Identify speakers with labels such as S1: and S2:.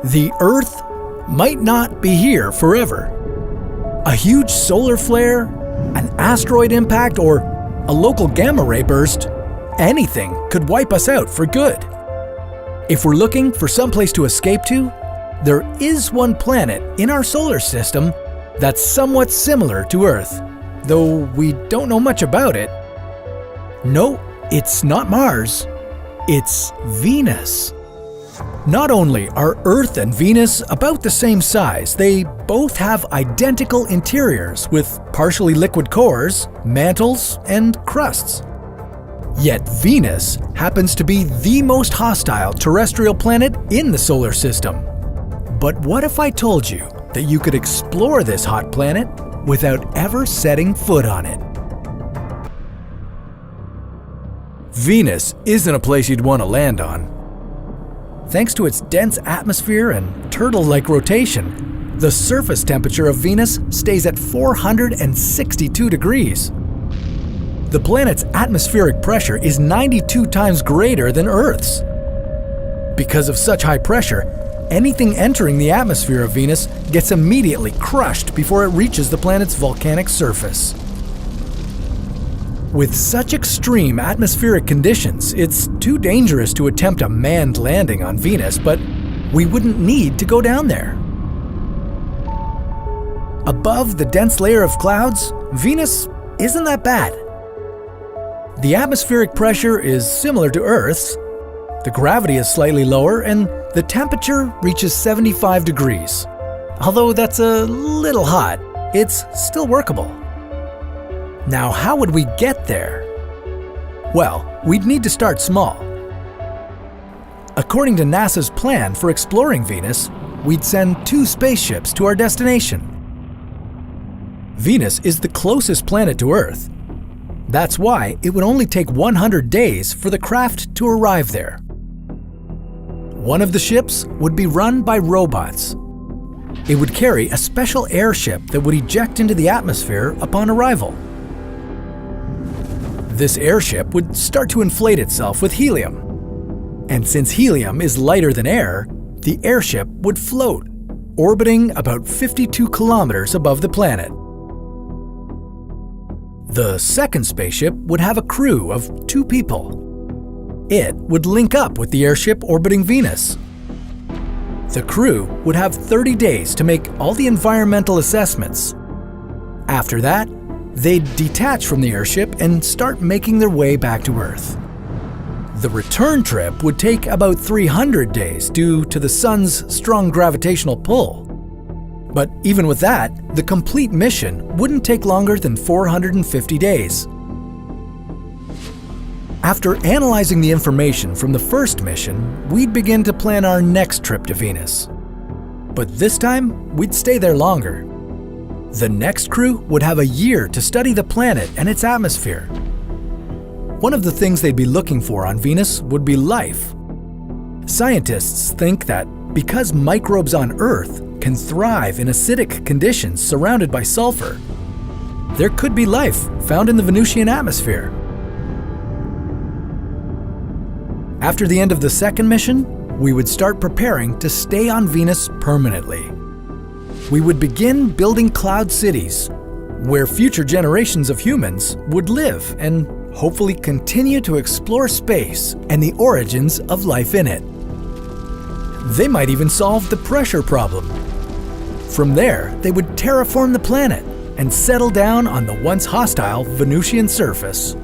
S1: The Earth might not be here forever. A huge solar flare, an asteroid impact, or a local gamma ray burst, anything could wipe us out for good. If we're looking for some place to escape to, there is one planet in our solar system that's somewhat similar to Earth, though we don't know much about it. No, it's not Mars. It's Venus. Not only are Earth and Venus about the same size, they both have identical interiors with partially liquid cores, mantles, and crusts. Yet Venus happens to be the most hostile terrestrial planet in the solar system. But what if I told you that you could explore this hot planet without ever setting foot on it? Venus isn't a place you'd want to land on. Thanks to its dense atmosphere and turtle-like rotation, the surface temperature of Venus stays at 462 degrees. The planet's atmospheric pressure is 92 times greater than Earth's. Because of such high pressure, anything entering the atmosphere of Venus gets immediately crushed before it reaches the planet's volcanic surface. With such extreme atmospheric conditions, it's too dangerous to attempt a manned landing on Venus, but we wouldn't need to go down there. Above the dense layer of clouds, Venus isn't that bad. The atmospheric pressure is similar to Earth's, the gravity is slightly lower, and the temperature reaches 75 degrees. Although that's a little hot, it's still workable. Now, how would we get there? Well, we'd need to start small. According to NASA's plan for exploring Venus, we'd send 2 spaceships to our destination. Venus is the closest planet to Earth. That's why it would only take 100 days for the craft to arrive there. One of the ships would be run by robots. It would carry a special airship that would eject into the atmosphere upon arrival. This airship would start to inflate itself with helium. And since helium is lighter than air, the airship would float, orbiting about 52 kilometers above the planet. The second spaceship would have a crew of 2 people. It would link up with the airship orbiting Venus. The crew would have 30 days to make all the environmental assessments. After that, they'd detach from the airship and start making their way back to Earth. The return trip would take about 300 days due to the Sun's strong gravitational pull. But even with that, the complete mission wouldn't take longer than 450 days. After analyzing the information from the first mission, we'd begin to plan our next trip to Venus. But this time, we'd stay there longer. The next crew would have a year to study the planet and its atmosphere. One of the things they'd be looking for on Venus would be life. Scientists think that because microbes on Earth can thrive in acidic conditions surrounded by sulfur, there could be life found in the Venusian atmosphere. After the end of the second mission, we would start preparing to stay on Venus permanently. We would begin building cloud cities, where future generations of humans would live and hopefully continue to explore space and the origins of life in it. They might even solve the pressure problem. From there, they would terraform the planet and settle down on the once hostile Venusian surface.